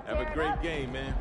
Have a great game, man.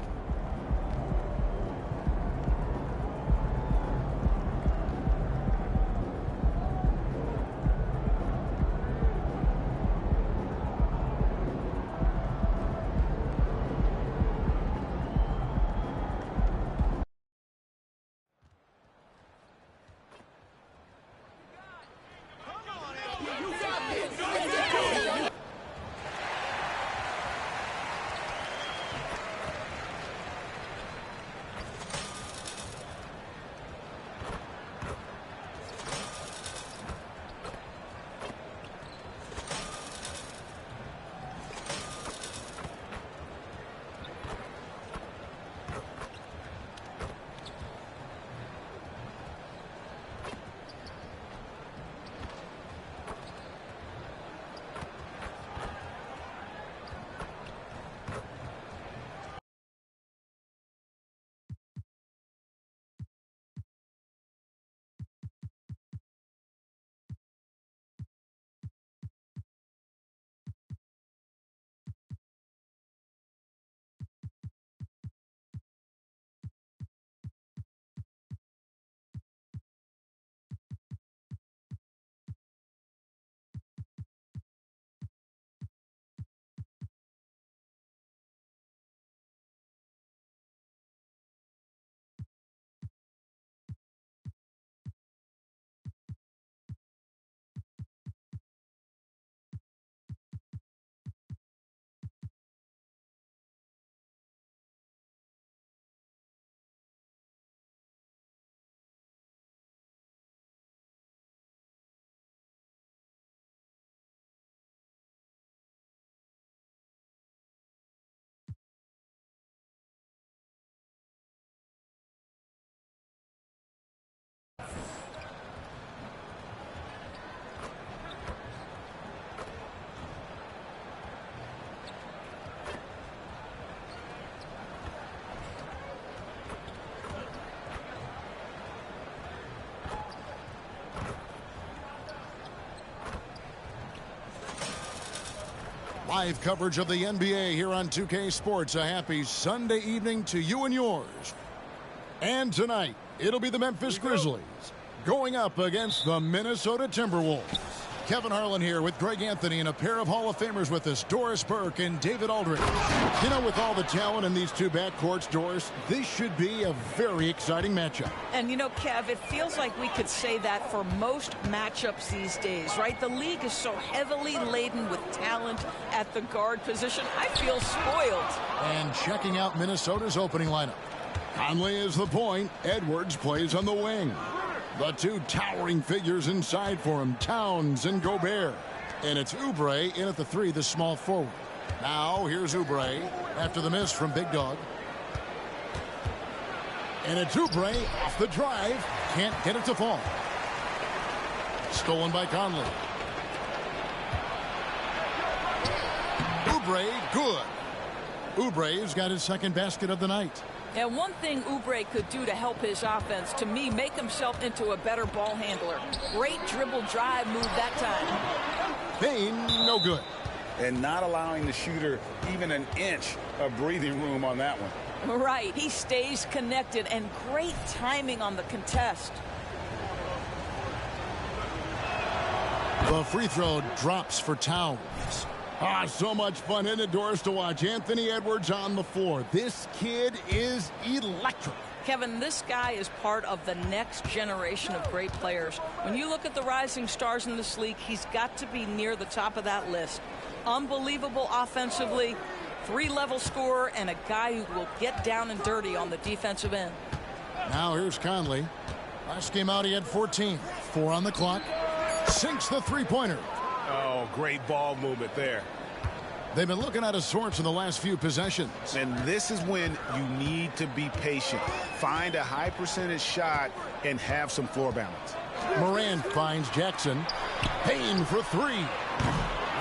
Live coverage of the NBA here on 2K Sports. A happy Sunday evening to you and yours. And tonight, it'll be the Memphis Grizzlies going up against the Minnesota Timberwolves. Kevin Harlan here with Greg Anthony and a pair of Hall of Famers with us, Doris Burke and David Aldridge. You know, with all the talent in these two backcourts, Doris, this should be a very exciting matchup. And you know, Kev, it feels like we could say that for most matchups these days, right? The league is so heavily laden with talent at the guard position. I feel spoiled. And checking out Minnesota's opening lineup. Conley is the point. Edwards plays on the wing. The two towering figures inside for him, Towns and Gobert. And it's Oubre in at the three, the small forward. Now here's Oubre after the miss from Big Dog. And it's Oubre off the drive. Can't get it to fall. Stolen by Conley. Oubre, good. Oubre's got his second basket of the night. And one thing Oubre could do to help his offense, to me, make himself into a better ball handler. Great dribble drive move that time. Payne, no good. And not allowing the shooter even an inch of breathing room on that one. Right. He stays connected, and great timing on the contest. The free throw drops for Towns. Ah, so much fun in the doors to watch. Anthony Edwards on the floor. This kid is electric. Kevin, this guy is part of the next generation of great players. When you look at the rising stars in this league, he's got to be near the top of that list. Unbelievable offensively, three-level scorer, and a guy who will get down and dirty on the defensive end. Now here's Conley. Last game out, he had 14. 4 on the clock. Sinks the three-pointer. Oh, great ball movement there. They've been looking at a source in the last few possessions. And this is when you need to be patient. Find a high percentage shot and have some floor balance. Morant finds Jackson. Payne for three.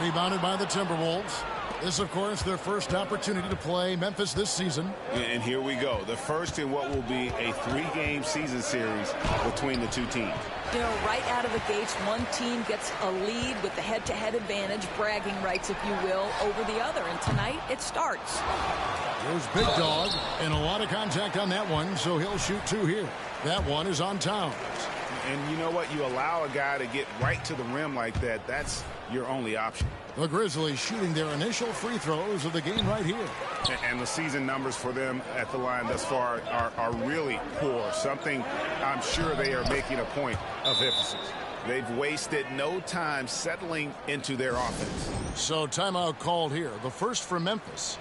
Rebounded by the Timberwolves. This, of course, their first opportunity to play Memphis this season. And here we go. The first in what will be a 3-game season series between the two teams. You know, right out of the gates, one team gets a lead with the head-to-head advantage, bragging rights, if you will, over the other. And tonight, it starts. There's Big Dog, and a lot of contact on that one, so he'll shoot 2 here. That one is on Towns. And you know what? You allow a guy to get right to the rim like that. That's your only option. The Grizzlies shooting their initial free throws of the game right here. And the season numbers for them at the line thus far are really poor. Something I'm sure they are making a point of emphasis. They've wasted no time settling into their offense. So timeout called here. The first for Memphis.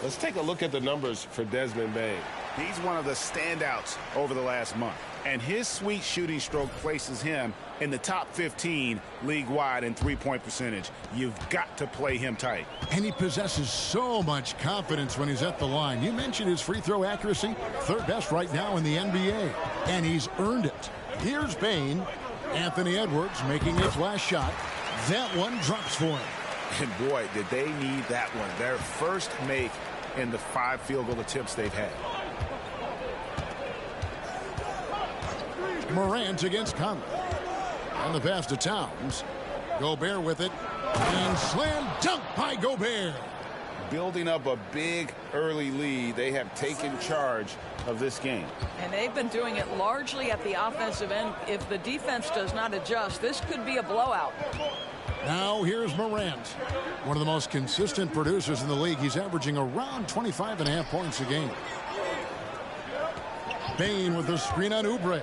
Let's take a look at the numbers for Desmond Bane. He's one of the standouts over the last month. And his sweet shooting stroke places him in the top 15 league-wide in three-point percentage. You've got to play him tight. And he possesses so much confidence when he's at the line. You mentioned his free throw accuracy, 3rd best right now in the NBA. And he's earned it. Here's Bane. Anthony Edwards making his last shot. That one drops for him. And boy, did they need that one. Their first make in the 5 field goal attempts they've had. Morant against Conley. And the pass to Towns. Gobert with it. And slam dunk by Gobert. Building up a big early lead, they have taken charge of this game. And they've been doing it largely at the offensive end. If the defense does not adjust, this could be a blowout. Now here's Morant. One of the most consistent producers in the league. He's averaging around 25.5 points a game. Bane with the screen on Oubre.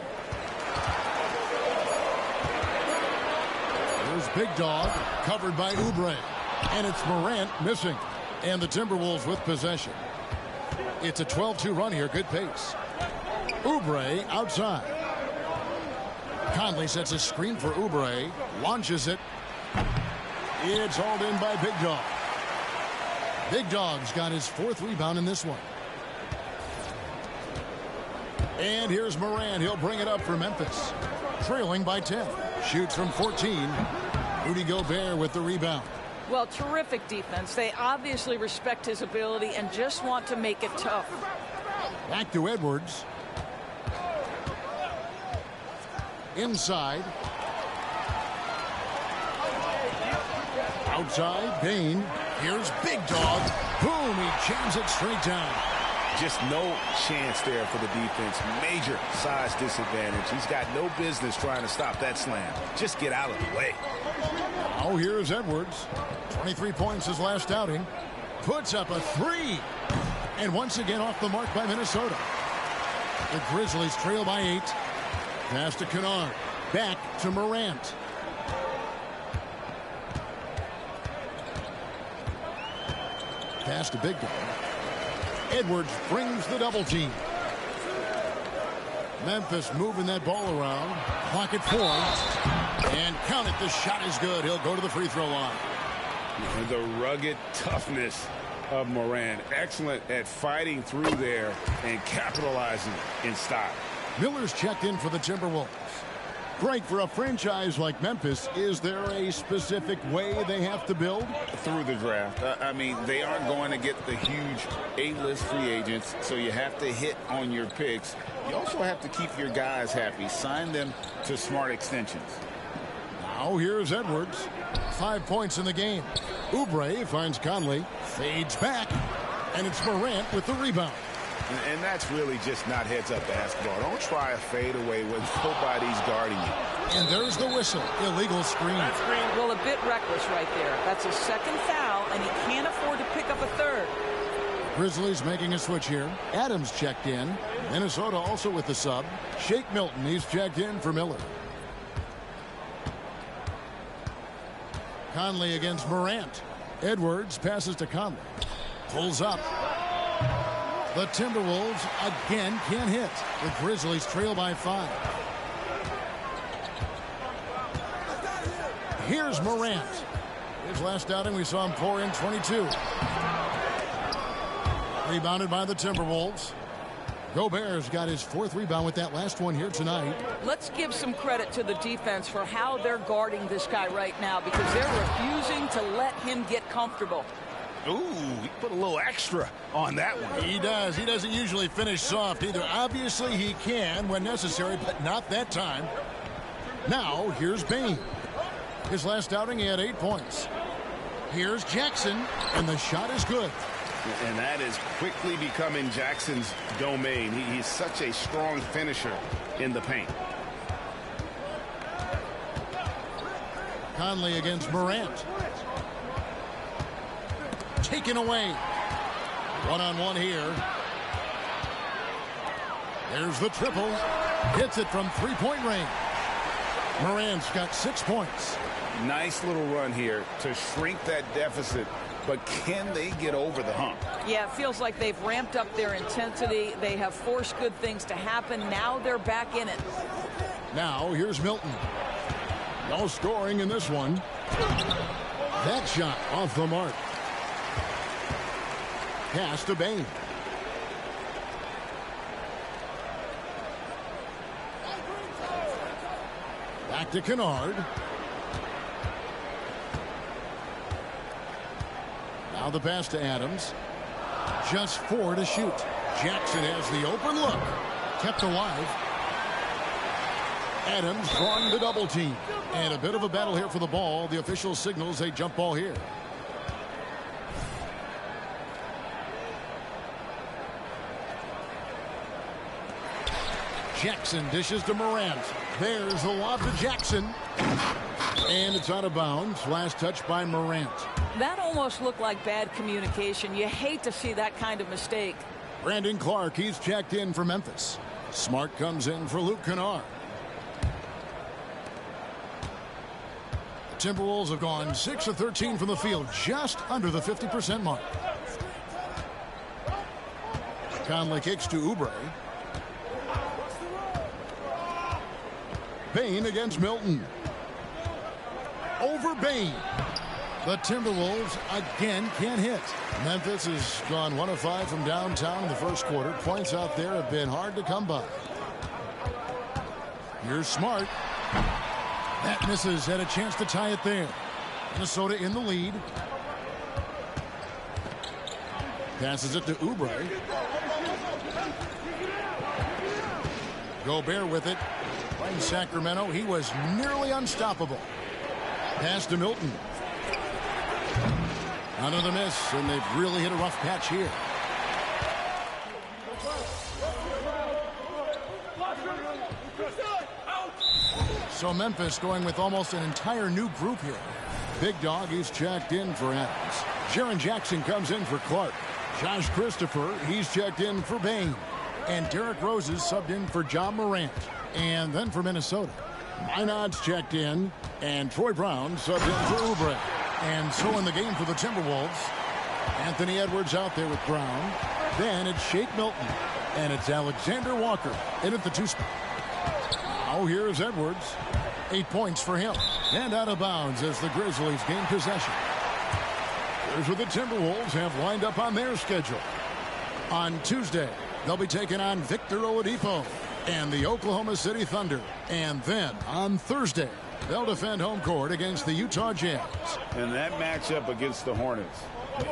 Here's Big Dog, covered by Oubre. And it's Morant missing. And the Timberwolves with possession. It's a 12-2 run here. Good pace. Oubre outside. Conley sets a screen for Oubre. Launches it. It's hauled in by Big Dog. Big Dog's got his 4th rebound in this one. And here's Morant. He'll bring it up for Memphis. Trailing by 10. Shoots from 14. Rudy Gobert with the rebound. Well, terrific defense. They obviously respect his ability and just want to make it tough. Back to Edwards. Inside. Outside, Bane. Here's Big Dog. Boom, he jams it straight down. Just no chance there for the defense. Major size disadvantage. He's got no business trying to stop that slam. Just get out of the way. Now here's Edwards. 23 points his last outing. Puts up a 3. And once again off the mark by Minnesota. The Grizzlies trail by 8. Pass to Kennard. Back to Morant. Pass to Big Dog. Edwards brings the double team. Memphis moving that ball around. Clock at 4. And count it. The shot is good. He'll go to the free throw line. The rugged toughness of Morant. Excellent at fighting through there and capitalizing in style. Miller's checked in for the Timberwolves. Greg, for a franchise like Memphis, is there a specific way they have to build? Through the draft. I mean, they aren't going to get the huge A-list free agents, so you have to hit on your picks. You also have to keep your guys happy. Sign them to smart extensions. Now here's Edwards. 5 points in the game. Oubre finds Conley. Fades back. And it's Morant with the rebound. And that's really just not heads-up basketball. Don't try a fadeaway when nobody's guarding you. And there's the whistle. Illegal screen. Well, a bit reckless right there. That's a 2nd foul, and he can't afford to pick up a 3rd. Grizzlies making a switch here. Adams checked in. Minnesota also with the sub. Shake Milton, he's checked in for Miller. Conley against Morant. Edwards passes to Conley. Pulls up. The Timberwolves again can't hit. The Grizzlies trail by 5. Here's Morant. His last outing we saw him pour in 22. Rebounded by the Timberwolves. Gobert's got his 4th rebound with that last one here tonight. Let's give some credit to the defense for how they're guarding this guy right now, because they're refusing to let him get comfortable. Ooh, he put a little extra on that one. He does. He doesn't usually finish soft either. Obviously, he can when necessary, but not that time. Now, here's Bain. His last outing, he had 8 points. Here's Jackson, and the shot is good. And that is quickly becoming Jackson's domain. He's such a strong finisher in the paint. Conley against Morant. Taken away. One-on-one here. There's the triple. Hits it from 3-point range. Morant's got 6 points. Nice little run here to shrink that deficit, but can they get over the hump? Yeah, it feels like they've ramped up their intensity. They have forced good things to happen. Now they're back in it. Now here's Milton. No scoring in this one. That shot off the mark. Pass to Bain. Back to Kennard. Now the pass to Adams. Just 4 to shoot. Jackson has the open look. Kept alive. Adams drawing the double team. And a bit of a battle here for the ball. The official signals a jump ball here. Jackson dishes to Morant. There's the lob to Jackson. And it's out of bounds. Last touch by Morant. That almost looked like bad communication. You hate to see that kind of mistake. Brandon Clark, he's checked in for Memphis. Smart comes in for Luke Kennard. The Timberwolves have gone 6 of 13 from the field, just under the 50% mark. Conley kicks to Oubre. Bain against Milton. Over Bain. The Timberwolves again can't hit. Memphis has gone 1 of 5 from downtown in the first quarter. Points out there have been hard to come by. Here's Smart. That misses. Had a chance to tie it there. Minnesota in the lead. Passes it to Oubre. Gobert with it. Playing Sacramento, he was nearly unstoppable. Pass to Milton. Another miss, and they've really hit a rough patch here. So Memphis going with almost an entire new group here. Big Dog, he's checked in for Adams. Jaren Jackson comes in for Clark. Josh Christopher, he's checked in for Bain. And Derrick Rose is subbed in for John Morant. And then for Minnesota, Minot's checked in, and Troy Brown subbed in for Oubre. And so in the game for the Timberwolves, Anthony Edwards out there with Brown. Then it's Shake Milton, and it's Alexander Walker in at the 2 spot. Now here's Edwards. 8 points for him. And out of bounds as the Grizzlies gain possession. Here's what the Timberwolves have lined up on their schedule. On Tuesday, they'll be taking on Victor Oladipo and the Oklahoma City Thunder. And then on Thursday, they'll defend home court against the Utah Jazz. And that matchup against the Hornets,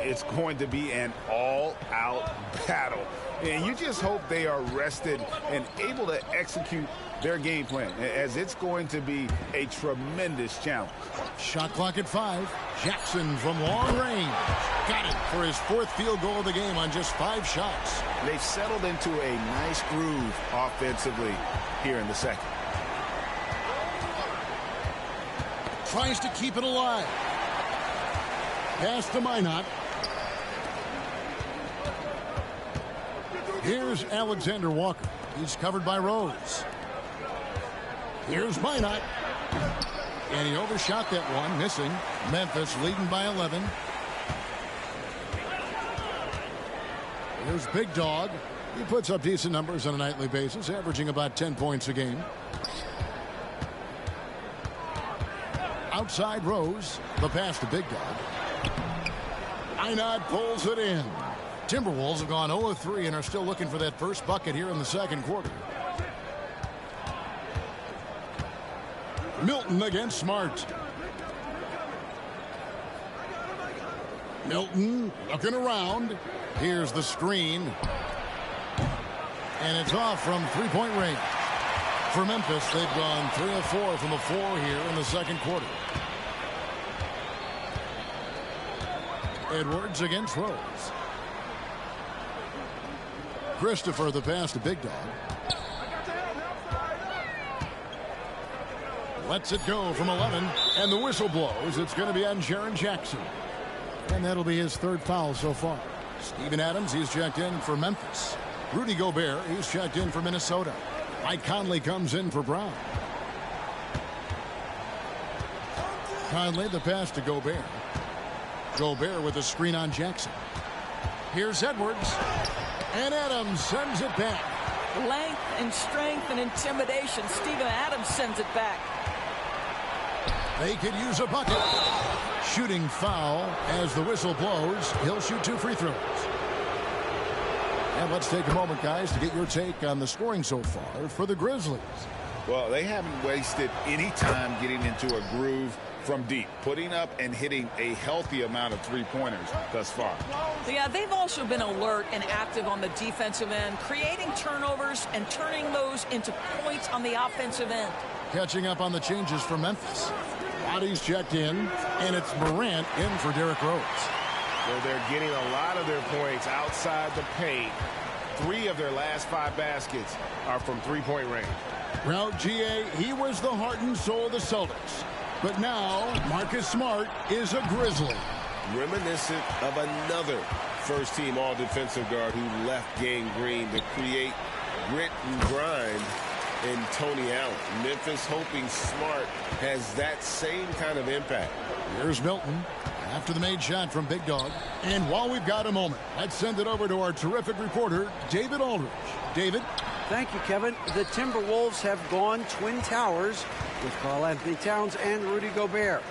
it's going to be an all-out battle. And you just hope they are rested and able to execute their game plan, as it's going to be a tremendous challenge. Shot clock at 5. Jackson from long range. Got it for his 4th field goal of the game on just 5 shots. They've settled into a nice groove offensively here in the second. Tries to keep it alive. Pass to Minot. Here's Alexander Walker. He's covered by Rose. Here's Minot. And he overshot that one, missing. Memphis leading by 11. Here's Big Dog. He puts up decent numbers on a nightly basis, averaging about 10 points a game. Outside Rose. The pass to Big Dog. Minot pulls it in. Timberwolves have gone 0 of 3 and are still looking for that first bucket here in the second quarter. Milton against Smart. Milton looking around. Here's the screen. And it's off from three-point range. For Memphis, they've gone 3 of 4 from the floor here in the second quarter. Edwards against Rose. Christopher the pass to Big Dog. Lets it go from 11, and the whistle blows. It's going to be on Jaren Jackson. And that'll be his third foul so far. Steven Adams, he's checked in for Memphis. Rudy Gobert, he's checked in for Minnesota. Mike Conley comes in for Brown. Conley, the pass to Gobert. Gobert with a screen on Jackson. Here's Edwards. And Adams sends it back. Length and strength and intimidation. Steven Adams sends it back. They could use a bucket. Shooting foul as the whistle blows. He'll shoot 2 free throws. And let's take a moment, guys, to get your take on the scoring so far for the Grizzlies. Well, they haven't wasted any time getting into a groove from deep, putting up and hitting a healthy amount of three-pointers thus far. Yeah, they've also been alert and active on the defensive end, creating turnovers and turning those into points on the offensive end. Catching up on the changes for Memphis. Bodies checked in, and it's Morant in for Derrick Rose. So they're getting a lot of their points outside the paint. 3 of their last 5 baskets are from three-point range. Well, GA, he was the heart and soul of the Celtics. But now, Marcus Smart is a Grizzly. Reminiscent of another first-team all-defensive guard who left Gang Green to create grit and grind in Tony Allen. Memphis hoping Smart has that same kind of impact. Here's Milton after the made shot from Big Dog. And while we've got a moment, let's send it over to our terrific reporter, David Aldridge. David? Thank you, Kevin. The Timberwolves have gone Twin Towers with Karl-Anthony Towns and Rudy Gobert.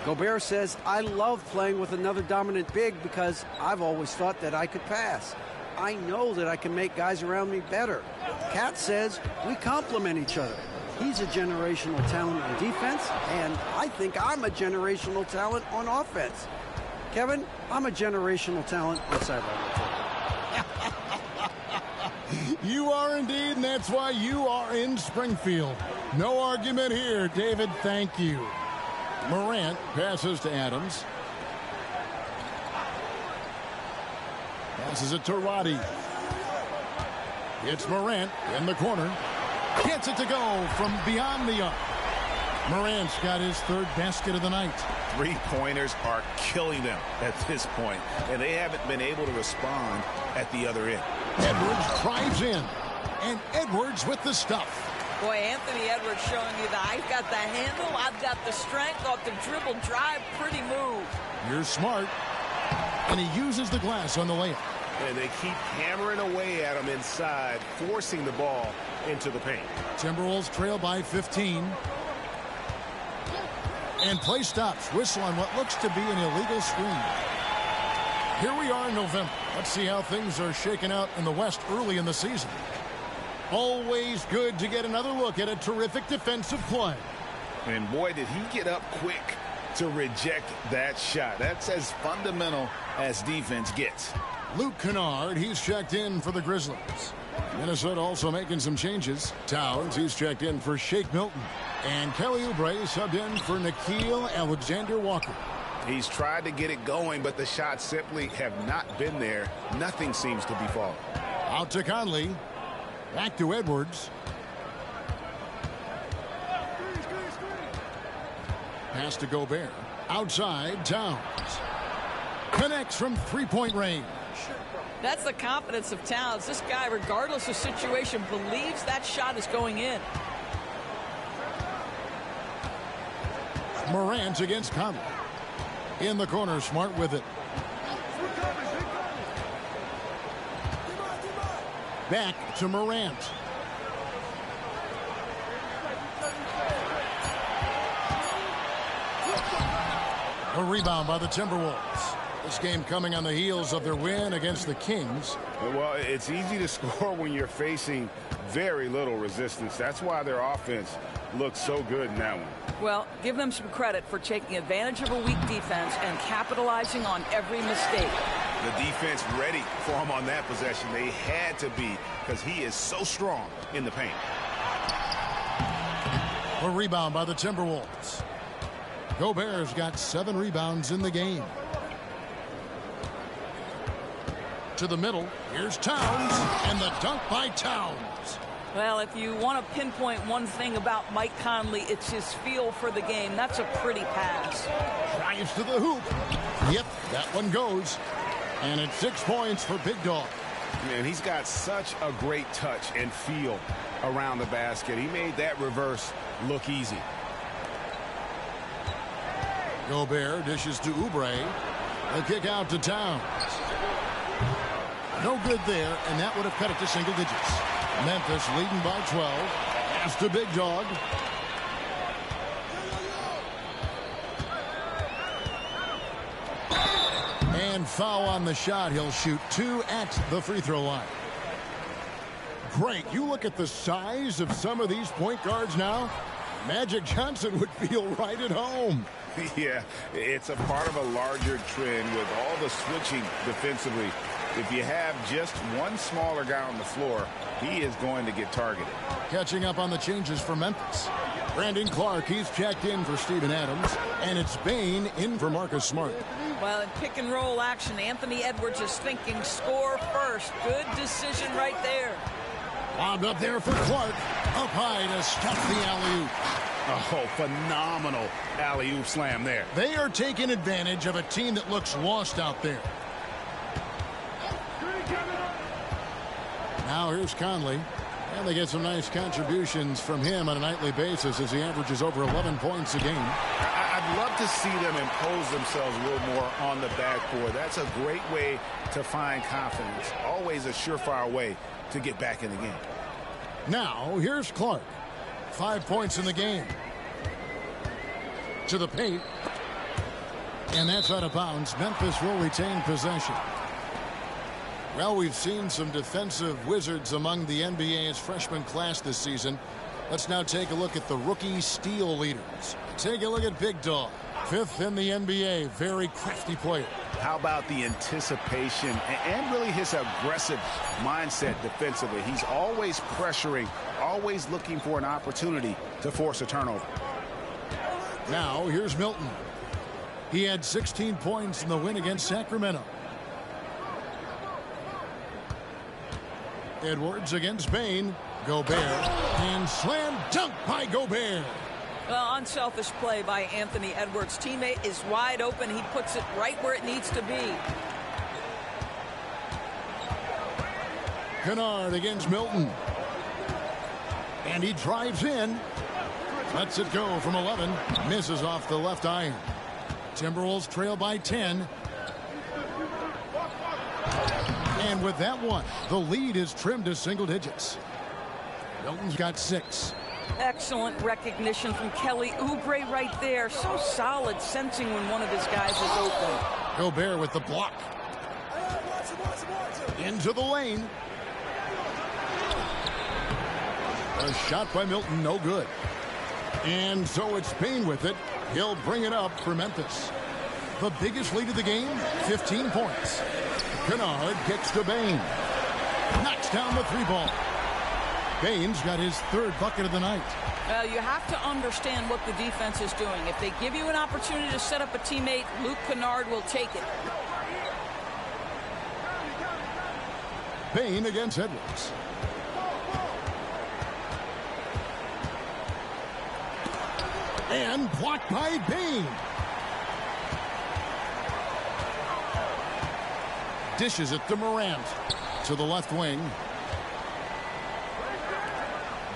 Gobert says, I love playing with another dominant big because I've always thought that I could pass. I know that I can make guys around me better. Cat says we complement each other. He's a generational talent on defense, and I think I'm a generational talent on offense. Kevin, I'm a generational talent on sideline. You are indeed, and that's why you are in Springfield. No argument here, David. Thank you. Morant passes to Adams. Passes it to Roddy. It's Morant in the corner. Gets it to go from beyond the arc. Morant's got his third basket of the night. Three-pointers are killing them at this point, and they haven't been able to respond at the other end. Edwards drives in, and Edwards with the stuff. Boy, Anthony Edwards showing you that I've got the handle, I've got the strength off the dribble drive. Pretty move. You're Smart, and he uses the glass on the layup. And they keep hammering away at him inside, forcing the ball into the paint. Timberwolves trail by 15. And play stops. Whistle on what looks to be an illegal screen. Here we are in November. Let's see how things are shaking out in the West early in the season. Always good to get another look at a terrific defensive play. And boy, did he get up quick to reject that shot. That's as fundamental as defense gets. Luke Kennard, he's checked in for the Grizzlies. Minnesota also making some changes. Towns, he's checked in for Shake Milton. And Kelly Oubre subbed in for Nickeil Alexander-Walker. He's tried to get it going, but the shots simply have not been there. Nothing seems to be falling. Out to Conley. Back to Edwards. Pass to Gobert. Outside, Towns. Connects from three-point range. That's the confidence of Towns. This guy, regardless of situation, believes that shot is going in. Morant against Conley. In the corner, Smart with it. Back to Morant. A rebound by the Timberwolves. This game coming on the heels of their win against the Kings. Well, it's easy to score when you're facing very little resistance. That's why their offense looks so good in that one. Well, give them some credit for taking advantage of a weak defense and capitalizing on every mistake. The defense ready for him on that possession. They had to be, because he is so strong in the paint. A rebound by the Timberwolves. Gobert's got 7 rebounds in the game. To the middle. Here's Towns, and the dunk by Towns. Well, if you want to pinpoint one thing about Mike Conley, it's his feel for the game. That's a pretty pass. Drives to the hoop. Yep, that one goes. And it's 6 points for Big Dog. Man, he's got such a great touch and feel around the basket. He made that reverse look easy. Gobert dishes to Oubre. The kick out to Towns. No good there, and that would have cut it to single digits. Memphis leading by 12. Pass to Big Dog. And foul on the shot. He'll shoot 2 at the free throw line. Greg, you look at the size of some of these point guards now. Magic Johnson would feel right at home. Yeah, it's a part of a larger trend with all the switching defensively. If you have just one smaller guy on the floor, he is going to get targeted. Catching up on the changes for Memphis. Brandon Clark, he's checked in for Steven Adams. And it's Bane in for Marcus Smart. Well, in pick and roll action, Anthony Edwards is thinking score first. Good decision right there. Lobbed up there for Clark. Up high to stop the alley-oop. Oh, phenomenal alley-oop slam there. They are taking advantage of a team that looks lost out there. Now here's Conley. And they get some nice contributions from him on a nightly basis as he averages over 11 points a game. I'd love to see them impose themselves a little more on the backboard. That's a great way to find confidence. Always a surefire way to get back in the game. Now here's Clark. 5 points in the game. To the paint. And that's out of bounds. Memphis will retain possession. Well, we've seen some defensive wizards among the NBA's freshman class this season. Let's now take a look at the rookie steal leaders. Take a look at Big Dog. 5th in the NBA. Very crafty player. How about the anticipation and really his aggressive mindset defensively? He's always pressuring, always looking for an opportunity to force a turnover. Now, here's Milton. He had 16 points in the win against Sacramento. Edwards against Bane. Gobert. And slam dunk by Gobert. Well, unselfish play by Anthony Edwards. Teammate is wide open. He puts it right where it needs to be. Kennard against Milton. And he drives in. Lets it go from 11. Misses off the left iron. Timberwolves trail by 10. And with that one, the lead is trimmed to single digits. Milton's got 6. Excellent recognition from Kelly Oubre right there. So solid, sensing when one of his guys is open. Gobert with the block. Into the lane. A shot by Milton, no good. And so it's Payne with it. He'll bring it up for Memphis. The biggest lead of the game, 15 points. Kennard kicks to Bane. Knocks down the 3-ball. Bane's got his 3rd bucket of the night. Well, you have to understand what the defense is doing. If they give you an opportunity to set up a teammate, Luke Kennard will take it. Bane against Edwards. And blocked by Bane. Dishes it to Morant. To the left wing.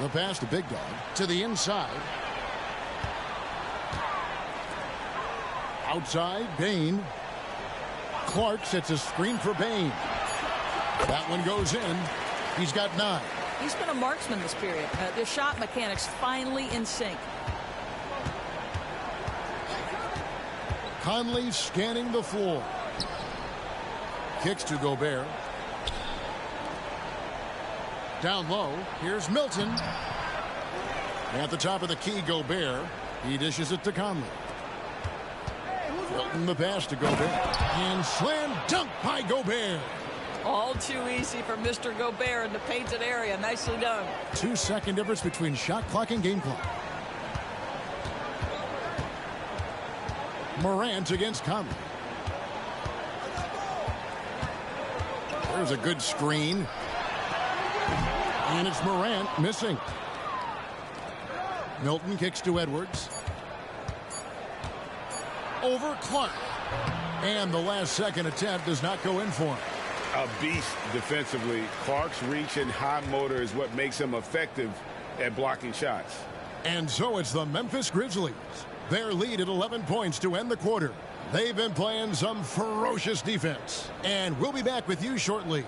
The pass to Big Dog. To the inside. Outside, Bane. Clark sets a screen for Bane. That one goes in. He's got 9. He's been a marksman this period. Their shot mechanics finally in sync. Conley scanning the floor. Kicks to Gobert. Down low, here's Milton. At the top of the key, Gobert. He dishes it to Conley. Milton the pass to Gobert. And slam dunk by Gobert. All too easy for Mr. Gobert in the painted area. Nicely done. 2-second difference between shot clock and game clock. Morant against Conley. There's a good screen. And it's Morant missing. Milton kicks to Edwards. Over Clark. And the last second attempt does not go in for him. A beast defensively. Clark's reach and high motor is what makes him effective at blocking shots. And so it's the Memphis Grizzlies. Their lead at 11 points to end the quarter. They've been playing some ferocious defense. And we'll be back with you shortly.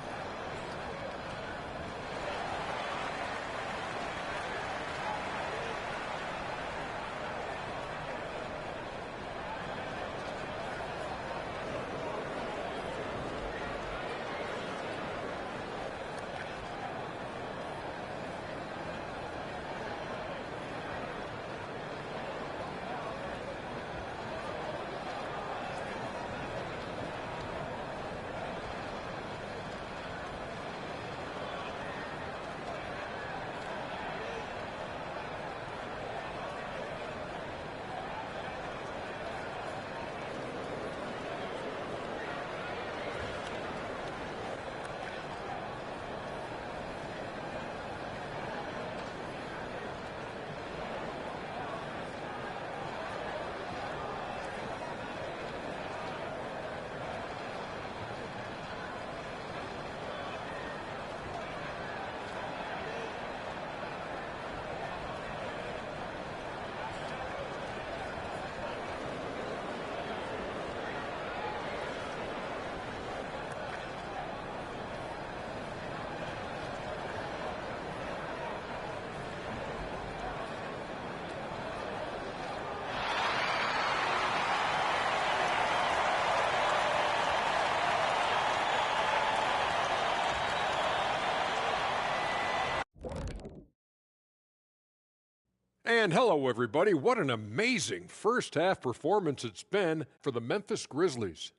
And hello, everybody. What an amazing first-half performance it's been for the Memphis Grizzlies.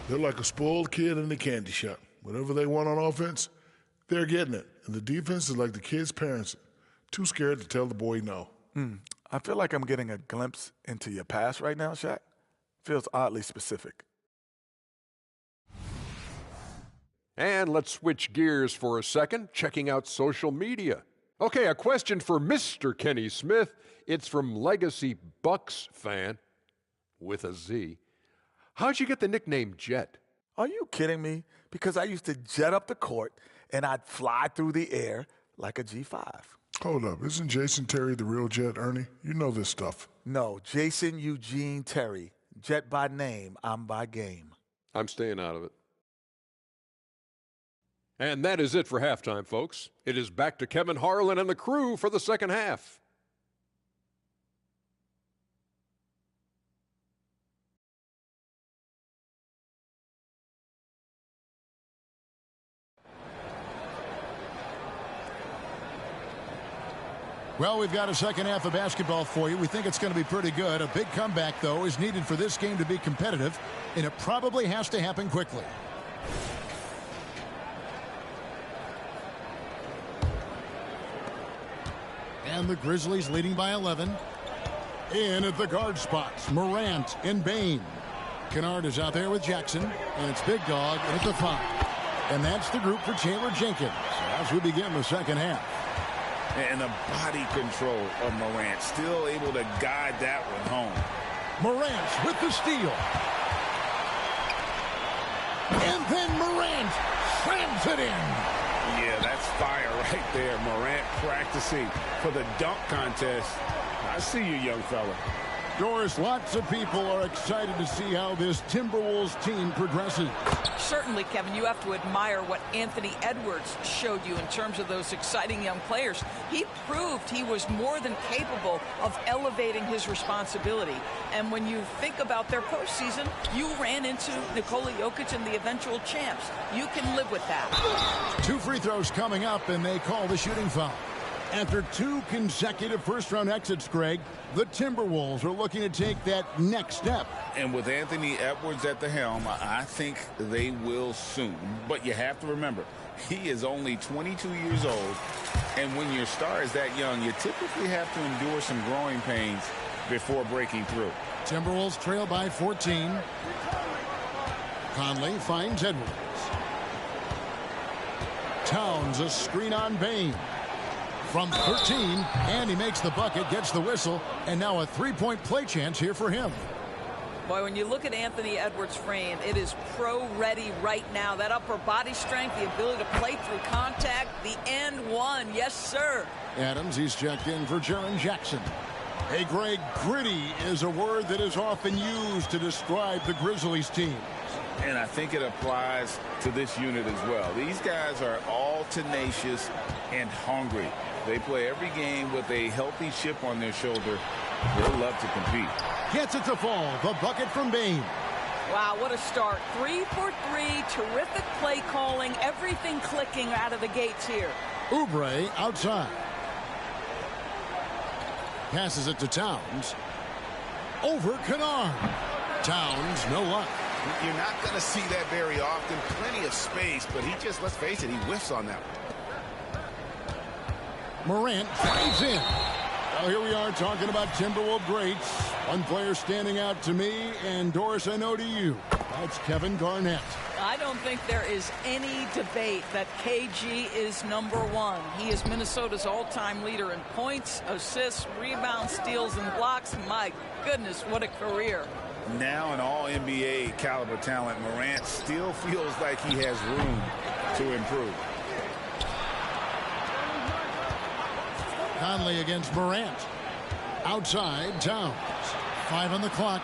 They're like a spoiled kid in the candy shop. Whatever they want on offense, they're getting it. And the defense is like the kid's parents, too scared to tell the boy no. I feel like I'm getting a glimpse into your past right now, Shaq. Feels oddly specific. And let's switch gears for a second, checking out social media. Okay, a question for Mr. Kenny Smith. It's from Legacy Bucks fan, with a Z. How'd you get the nickname Jet? Are you kidding me? Because I used to jet up the court and I'd fly through the air like a G5. Hold up, isn't Jason Terry the real Jet, Ernie? You know this stuff. No, Jason Eugene Terry. Jet by name, I'm by game. I'm staying out of it. And that is it for halftime, folks. It is back to Kevin Harlan and the crew for the second half. Well, we've got a second half of basketball for you. We think it's going to be pretty good. A big comeback, though, is needed for this game to be competitive, and it probably has to happen quickly. And the Grizzlies leading by 11. In at the guard spots, Morant and Bain. Kennard is out there with Jackson, and it's Big Dog at the 5. And that's the group for Taylor Jenkins as we begin the second half. And the body control of Morant, still able to guide that one home. Morant with the steal. And then Morant slams it in. Yeah, that's fire right there. Morant practicing for the dunk contest. I see you, young fella. Doris, lots of people are excited to see how this Timberwolves team progresses. Certainly, Kevin, you have to admire what Anthony Edwards showed you in terms of those exciting young players. He proved he was more than capable of elevating his responsibility. And when you think about their postseason, you ran into Nikola Jokic and the eventual champs. You can live with that. 2 free throws coming up, and they call the shooting foul. After 2 consecutive first-round exits, Greg, the Timberwolves are looking to take that next step. And with Anthony Edwards at the helm, I think they will soon. But you have to remember, he is only 22 years old. And when your star is that young, you typically have to endure some growing pains before breaking through. Timberwolves trail by 14. Conley finds Edwards. Towns a screen on Bain. From 13, and he makes the bucket, gets the whistle, and now a three-point play chance here for him. Boy, when you look at Anthony Edwards' frame, it is pro-ready right now. That upper body strength, the ability to play through contact, the and one, yes, sir. Adams, he's checked in for Jaren Jackson. Hey, Greg, gritty is a word that is often used to describe the Grizzlies team. And I think it applies to this unit as well. These guys are all tenacious and hungry. They play every game with a healthy chip on their shoulder. They'll love to compete. Gets it to fall. The bucket from Bain. Wow, what a start. 3 for 3. Terrific play calling. Everything clicking out of the gates here. Oubre outside. Passes it to Towns. Over Kennard. Towns, no luck. You're not going to see that very often. Plenty of space, but he just, let's face it, he whiffs on that one. Morant drives in. Well, here we are talking about Timberwolves greats. One player standing out to me, and Doris, I know to you. That's Kevin Garnett. I don't think there is any debate that KG is #1. He is Minnesota's all-time leader in points, assists, rebounds, steals, and blocks. My goodness, what a career. Now an all-NBA caliber talent, Morant still feels like he has room to improve. Conley against Morant. Outside, Towns. 5 on the clock.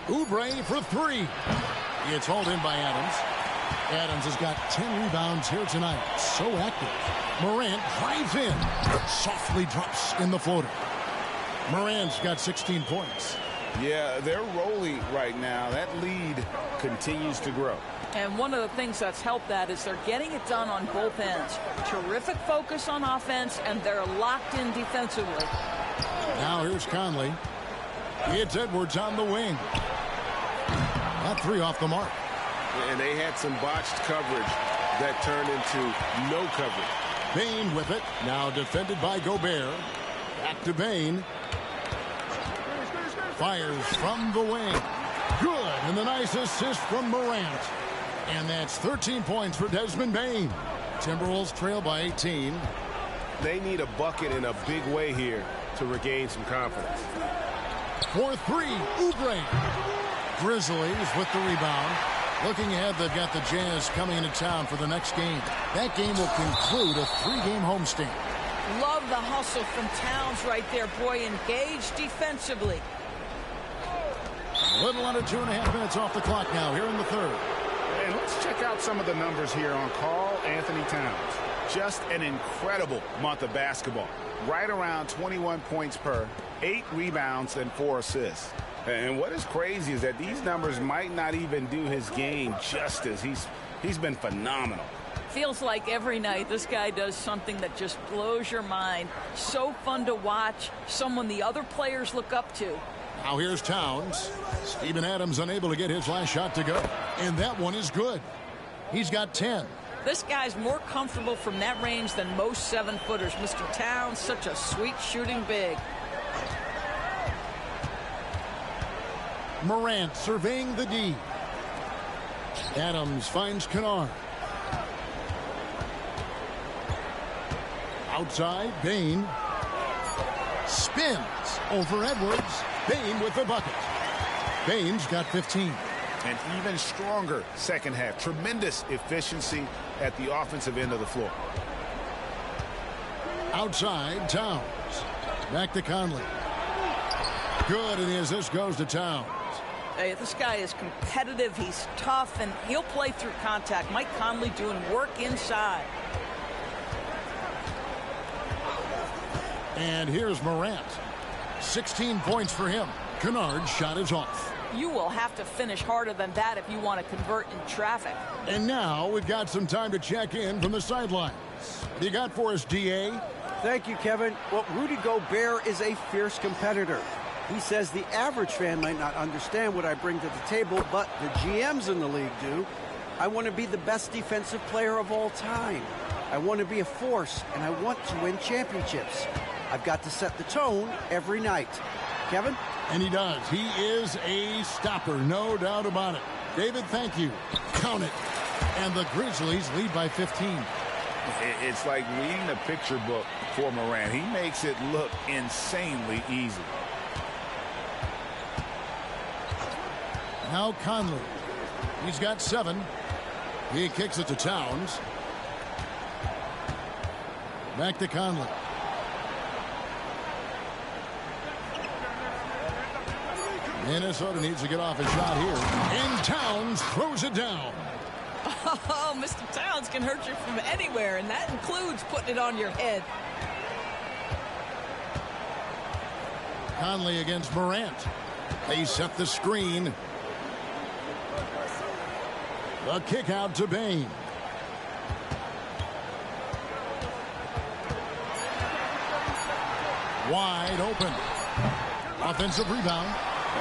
Oubre for 3. It's hauled in by Adams. Adams has got 10 rebounds here tonight. So active. Morant drives in. Softly drops in the floater. Morant's got 16 points. Yeah, they're rolling right now. That lead continues to grow. And one of the things that's helped that is they're getting it done on both ends. Terrific focus on offense, and they're locked in defensively. Now here's Conley. It's Edwards on the wing. That 3 off the mark. And they had some botched coverage that turned into no coverage. Bain with it. Now defended by Gobert. Back to Bain. Fires from the wing. Good. And the nice assist from Morant. And that's 13 points for Desmond Bain. Timberwolves trail by 18. They need a bucket in a big way here to regain some confidence. For 3, Oubre. Grizzlies with the rebound. Looking ahead, they've got the Jazz coming into town for the next game. That game will conclude a 3-game homestand. Love the hustle from Towns right there. Boy, engaged defensively. A little under 2.5 minutes off the clock now here in the third. And let's check out some of the numbers here on Karl Anthony Towns. Just an incredible month of basketball. Right around 21 points per, 8 rebounds, and 4 assists. And what is crazy is that these numbers might not even do his game justice. He's been phenomenal. Feels like every night this guy does something that just blows your mind. So fun to watch. Someone the other players look up to. Now here's Towns. Steven Adams unable to get his last shot to go. And that one is good. He's got 10. This guy's more comfortable from that range than most 7-footers. Mr. Towns, such a sweet shooting big. Morant surveying the D. Adams finds Kennard. Outside, Bain. Spins over Edwards. Bain with the bucket. Bain's got 15. An even stronger second half. Tremendous efficiency at the offensive end of the floor. Outside, Towns. Back to Conley. Good, and the assist goes to Towns. Hey, this guy is competitive. He's tough, and he'll play through contact. Mike Conley doing work inside. And here's Morant. 16 points for him. Kennard's shot is off. You will have to finish harder than that if you want to convert in traffic. And now we've got some time to check in from the sidelines. What do you got for us, DA? Thank you, Kevin. Well, Rudy Gobert is a fierce competitor. He says the average fan might not understand what I bring to the table, but the GMs in the league do. I want to be the best defensive player of all time. I want to be a force, and I want to win championships. I've got to set the tone every night. Kevin? And he does. He is a stopper, no doubt about it. David, thank you. Count it. And the Grizzlies lead by 15. It's like reading a picture book for Morant. He makes it look insanely easy. Now Conley. He's got 7. He kicks it to Towns. Back to Conley. Minnesota needs to get off a shot here. And Towns throws it down. Oh, Mr. Towns can hurt you from anywhere, and that includes putting it on your head. Conley against Morant. They set the screen. The kick out to Bain. Wide open. Offensive rebound.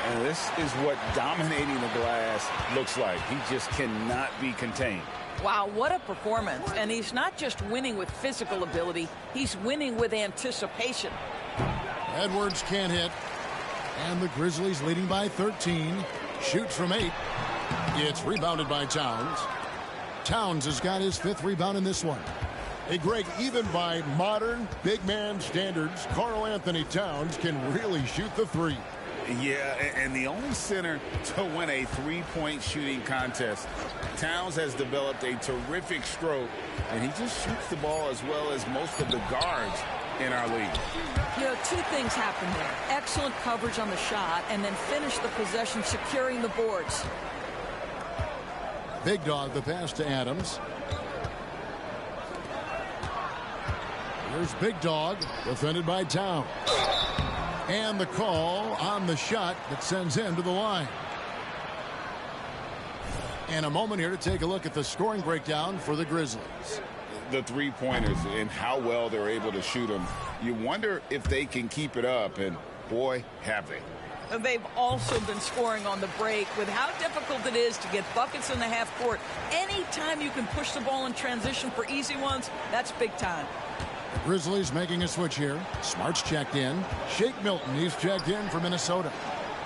And this is what dominating the glass looks like. He just cannot be contained. Wow, what a performance. And he's not just winning with physical ability, he's winning with anticipation. Edwards can't hit. And the Grizzlies leading by 13. Shoots from 8. It's rebounded by Towns. Towns has got his 5th rebound in this one. Hey, Greg, even by modern big man standards, Karl Anthony Towns can really shoot the 3. Yeah, and the only center to win a three-point shooting contest. Towns has developed a terrific stroke, and he just shoots the ball as well as most of the guards in our league. You know, 2 things happen there. Excellent coverage on the shot, and then finish the possession securing the boards. Big Dog, the pass to Adams. Here's Big Dog, defended by Towns. And the call on the shot that sends him to the line. And a moment here to take a look at the scoring breakdown for the Grizzlies. The three-pointers and how well they're able to shoot them. You wonder if they can keep it up, and boy, have they. And they've also been scoring on the break with how difficult it is to get buckets in the half court. Anytime you can push the ball in transition for easy ones, that's big time. The Grizzlies making a switch here. Smart's checked in. Shake Milton, he's checked in for Minnesota.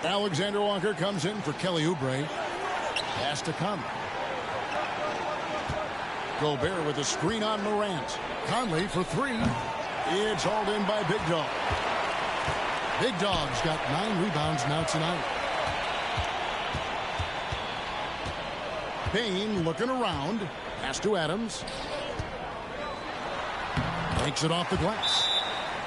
Alexander Walker comes in for Kelly Oubre. Pass to Conley. Gobert with a screen on Morant. Conley for 3. It's hauled in by Big Dog. Big Dog's got 9 rebounds now tonight. Bain looking around. Pass to Adams. Takes it off the glass.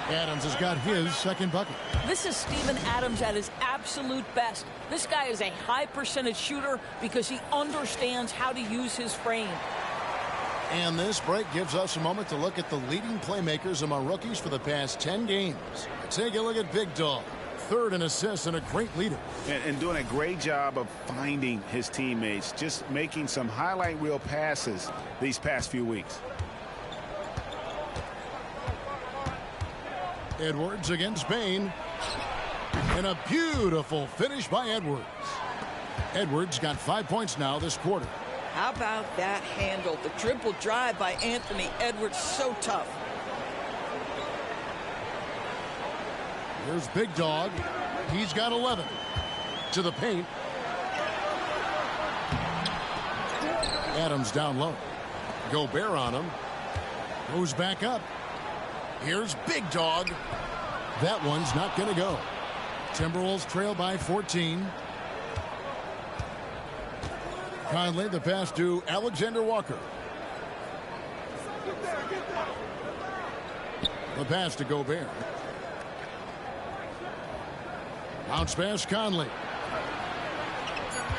Adams has got his 2nd bucket. This is Steven Adams at his absolute best. This guy is a high percentage shooter because he understands how to use his frame. And this break gives us a moment to look at the leading playmakers among rookies for the past 10 games. Take a look at Big Dog. 3rd in assists and a great leader. And doing a great job of finding his teammates. Just making some highlight reel passes these past few weeks. Edwards against Bain. And a beautiful finish by Edwards. Edwards got 5 points now this quarter. How about that handle? The dribble drive by Anthony Edwards, so tough. Here's Big Dog. He's got 11. To the paint. Adams down low. Gobert on him. Goes back up. Here's Big Dog. That one's not going to go. Timberwolves trail by 14. Conley, the pass to Alexander Walker. The pass to Gobert. Bounce pass Conley.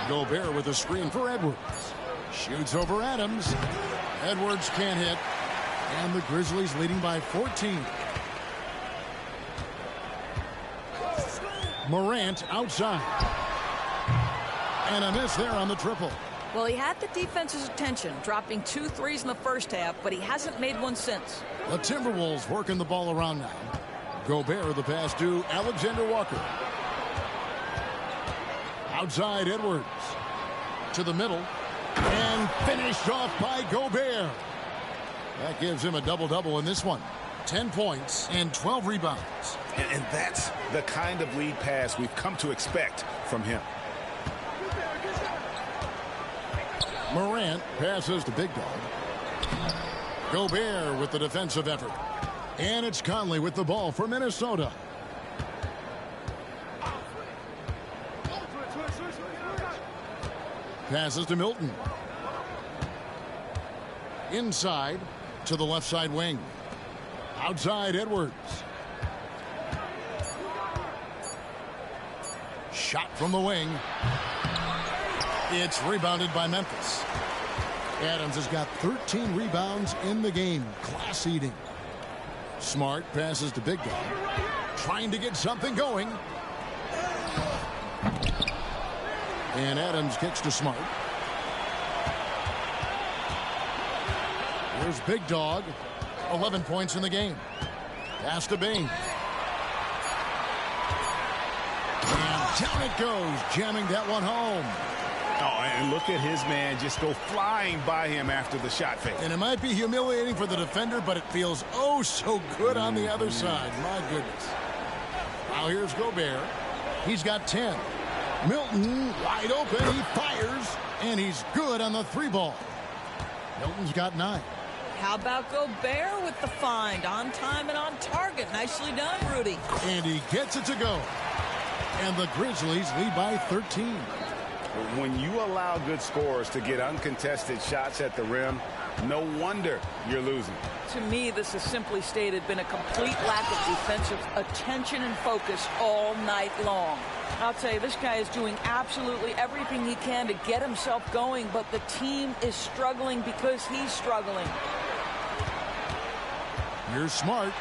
Gobert with a screen for Edwards. Shoots over Adams. Edwards can't hit. And the Grizzlies leading by 14. Morant outside. And a miss there on the triple. Well, he had the defense's attention, dropping 2 threes in the first half, but he hasn't made one since. The Timberwolves working the ball around now. Gobert the pass to Alexander Walker. Outside Edwards. To the middle. And finished off by Gobert. That gives him a double-double in this one. 10 points and 12 rebounds. And that's the kind of lead pass we've come to expect from him. Morant passes to Big Dog. Gobert with the defensive effort. And it's Conley with the ball for Minnesota. Passes to Milton. Inside to the left side wing. Outside Edwards. Shot from the wing. It's rebounded by Memphis. Adams has got 13 rebounds in the game. Class eating. Smart passes to Big Dog. Trying to get something going. And Adams kicks to Smart. Here's Big Dog. 11 points in the game. Pass to Bain. And down it goes, jamming that one home. Oh, and look at his man just go flying by him after the shot fake. And it might be humiliating for the defender, but it feels oh so good on the other side. My goodness. Now here's Gobert. He's got 10. Milton wide open. He fires, and he's good on the 3-ball. Milton's got 9. How about Gobert with the find? On time and on target. Nicely done, Rudy. And he gets it to go. And the Grizzlies lead by 13. When you allow good scorers to get uncontested shots at the rim, no wonder you're losing. To me, this has simply stated been a complete lack of defensive attention and focus all night long. I'll tell you, this guy is doing absolutely everything he can to get himself going, but the team is struggling because he's struggling. Here's Smart.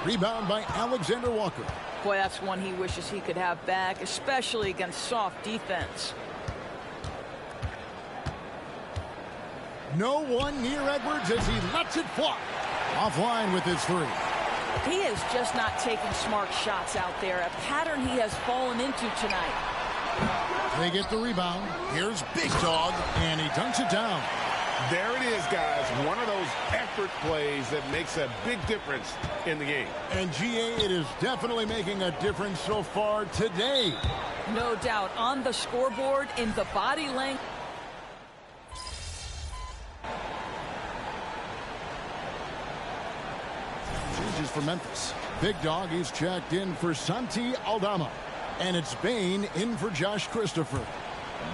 Rebound by Alexander Walker. Boy, that's one he wishes he could have back, especially against soft defense. No one near Edwards as he lets it fly. Offline with his 3. He is just not taking smart shots out there, a pattern he has fallen into tonight. They get the rebound. Here's Big Dog, and he dunks it down. There it is, guys. One of those effort plays that makes a big difference in the game. And GA, it is definitely making a difference so far today. No doubt. On the scoreboard, in the body length. Changes for Memphis. Big Dog, he's checked in for Santi Aldama. And it's Bain in for Josh Christopher.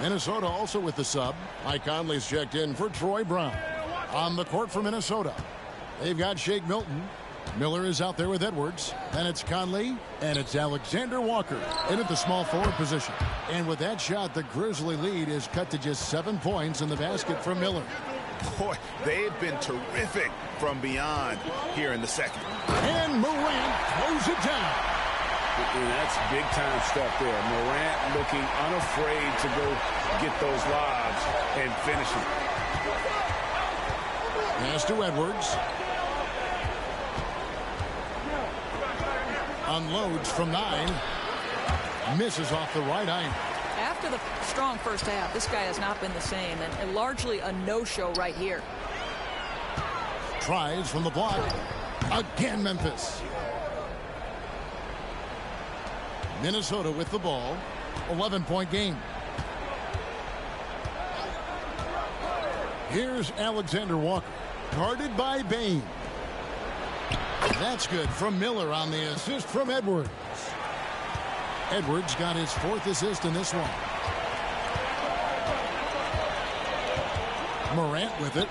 Minnesota also with the sub. Mike Conley's checked in for Troy Brown. On the court for Minnesota, they've got Shake Milton. Miller is out there with Edwards. Then it's Conley, and it's Alexander Walker in at the small forward position. And with that shot, the Grizzly lead is cut to just 7 points in the basket from Miller. Boy, they've been terrific from beyond here in the second. And Morant throws it down. And that's big-time stuff there. Morant looking unafraid to go get those lobs and finish it. Pass to Edwards. Unloads from 9. Misses off the right iron. After the strong first half, this guy has not been the same, and largely a no-show right here. Tries from the block. Again, Memphis. Minnesota with the ball. 11-point game. Here's Alexander Walker. Guarded by Bain. That's good from Miller on the assist from Edwards. Edwards got his 4th assist in this one. Morant with it.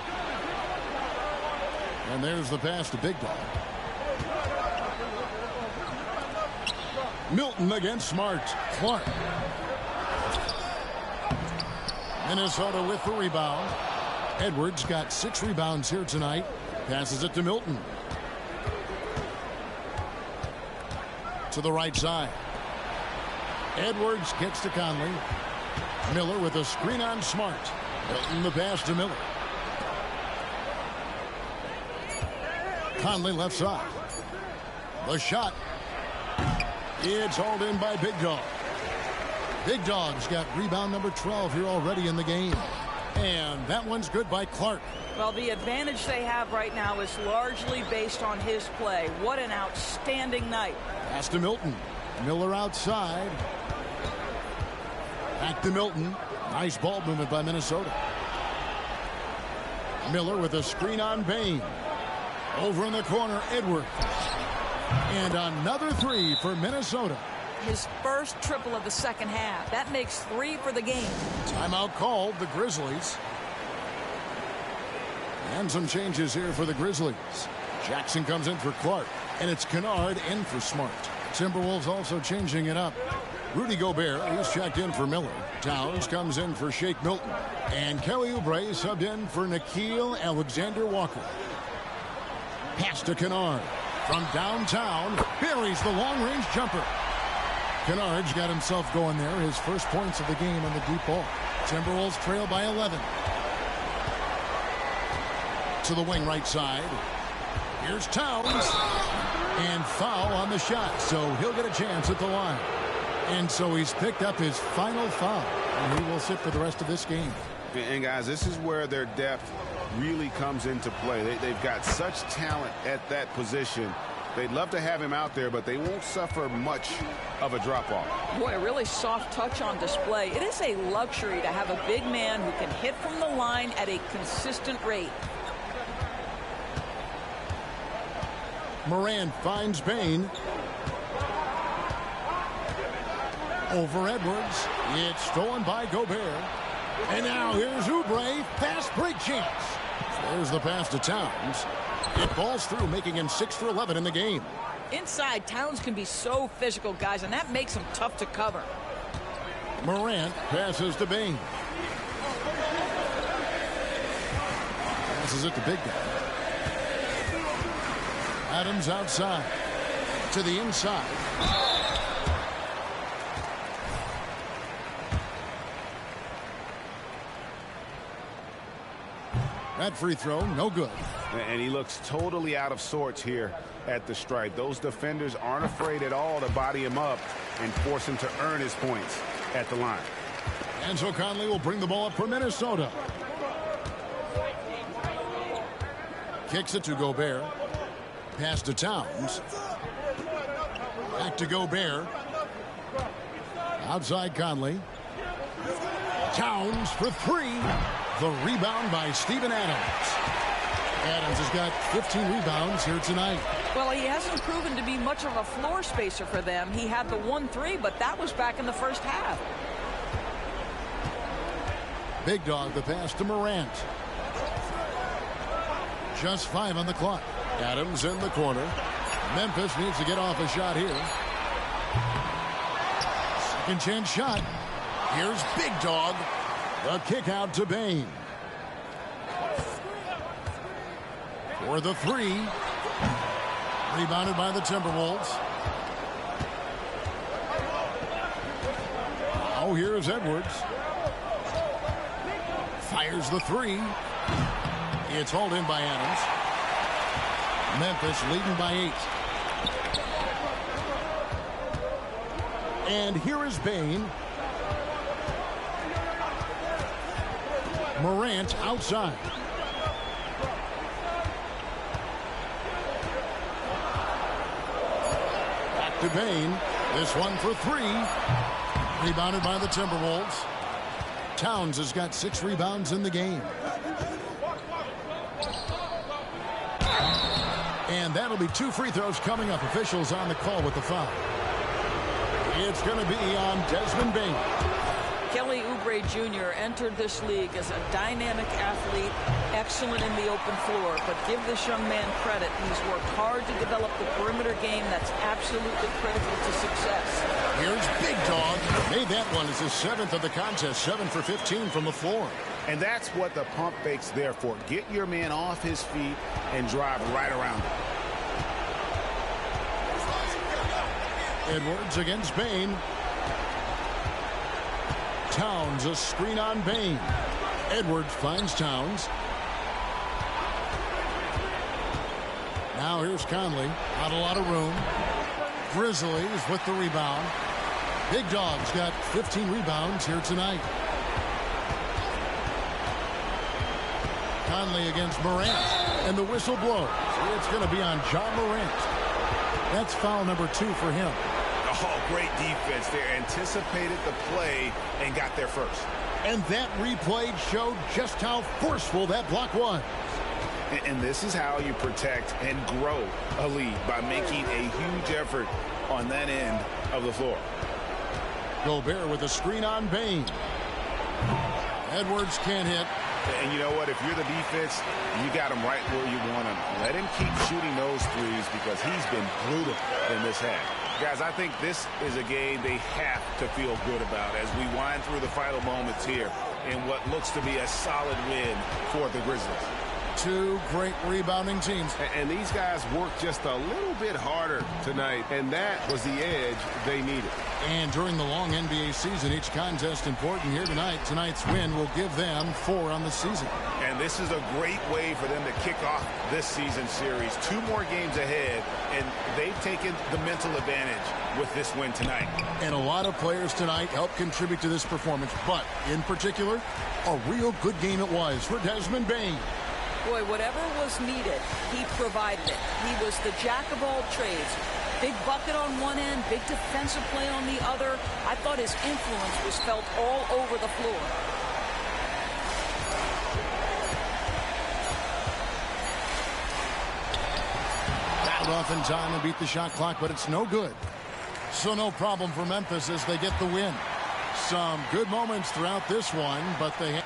And there's the pass to Big Dog. Milton against Smart. Clark. Minnesota with the rebound. Edwards got 6 rebounds here tonight. Passes it to Milton. To the right side. Edwards kicks to Conley. Miller with a screen on Smart. Milton the pass to Miller. Conley left side. The shot. It's hauled in by Big Dog. Big Dog's got rebound number 12 here already in the game. And that one's good by Clark. Well, the advantage they have right now is largely based on his play. What an outstanding night. Pass to Milton. Miller outside. Back to Milton. Nice ball movement by Minnesota. Miller with a screen on Bain. Over in the corner, Edwards. And another 3 for Minnesota. His first triple of the second half. That makes 3 for the game. Timeout called, the Grizzlies. And some changes here for the Grizzlies. Jackson comes in for Clark. And it's Kennard in for Smart. Timberwolves also changing it up. Rudy Gobert, he's checked in for Miller. Towns comes in for Shake Milton. And Kelly Oubre subbed in for Nickeil Alexander-Walker. Pass to Kennard. From downtown, buries the long-range jumper. Kennard's got himself going there. His first points of the game on the deep ball. Timberwolves trail by 11. To the wing right side. Here's Towns. And foul on the shot, so he'll get a chance at the line. And so he's picked up his final foul. And he will sit for the rest of this game. And guys, this is where their depth really comes into play. They've got such talent at that position. They'd love to have him out there, but they won't suffer much of a drop-off. Boy, a really soft touch on display. It is a luxury to have a big man who can hit from the line at a consistent rate. Morant finds Bain. Over Edwards. It's stolen by Gobert. And now here's Oubre. Fast break chance. There's the pass to Towns. It falls through, making him 6 for 11 in the game. Inside, Towns can be so physical, guys, and that makes him tough to cover. Morant passes to Bain. Passes it to Big Guy. Adams outside. To the inside. That free throw, no good. And he looks totally out of sorts here at the stripe. Those defenders aren't afraid at all to body him up and force him to earn his points at the line. And so Conley will bring the ball up for Minnesota. Kicks it to Gobert. Pass to Towns. Back to Gobert. Outside Conley. Towns for 3. The rebound by Steven Adams. Adams has got 15 rebounds here tonight. Well, he hasn't proven to be much of a floor spacer for them. He had the 1-3, but that was back in the first half. Big Dog, the pass to Morant. Just 5 on the clock. Adams in the corner. Memphis needs to get off a shot here. Second chance shot. Here's Big Dog. The kick out to Bain. For the 3. Rebounded by the Timberwolves. Now here's Edwards. Fires the 3. It's hauled in by Adams. Memphis leading by 8. And here is Bain. Morant outside. Back to Bain. This one for 3. Rebounded by the Timberwolves. Towns has got 6 rebounds in the game. And that'll be 2 free throws coming up. Officials on the call with the foul. It's going to be on Desmond Bain. Kelly Oubre Jr. entered this league as a dynamic athlete, excellent in the open floor, but give this young man credit. He's worked hard to develop the perimeter game that's absolutely critical to success. Here's Big Dog. Made that one as his 7th of the contest, 7 for 15 from the floor. And that's what the pump fake's there for. Get your man off his feet and drive right around him. Edwards against Bain. Towns, a screen on Bain. Edwards finds Towns. Now here's Conley. Not a lot of room. Grizzlies with the rebound. Big Dog's got 15 rebounds here tonight. Conley against Morant. And the whistle blows. It's going to be on John Morant. That's foul number 2 for him. Oh, great defense there. Anticipated the play and got there first. And that replay showed just how forceful that block was. And this is how you protect and grow a lead, by making a huge effort on that end of the floor. Gobert with a screen on Bain. Edwards can't hit. And you know what? If you're the defense, you got him right where you want him. Let him keep shooting those threes because he's been brutal in this half. Guys, I think this is a game they have to feel good about as we wind through the final moments here in what looks to be a solid win for the Grizzlies. 2 great rebounding teams. And these guys worked just a little bit harder tonight, and that was the edge they needed. And during the long NBA season, each contest important here tonight. Tonight's win will give them 4 on the season. And this is a great way for them to kick off this season series. 2 more games ahead, and they've taken the mental advantage with this win tonight. And a lot of players tonight helped contribute to this performance, but in particular, a real good game it was for Desmond Bain. Boy, whatever was needed, he provided it. He was the jack of all trades. Big bucket on one end, big defensive play on the other. I thought his influence was felt all over the floor. Not off in time to beat the shot clock, but it's no good. So no problem for Memphis as they get the win. Some good moments throughout this one, but they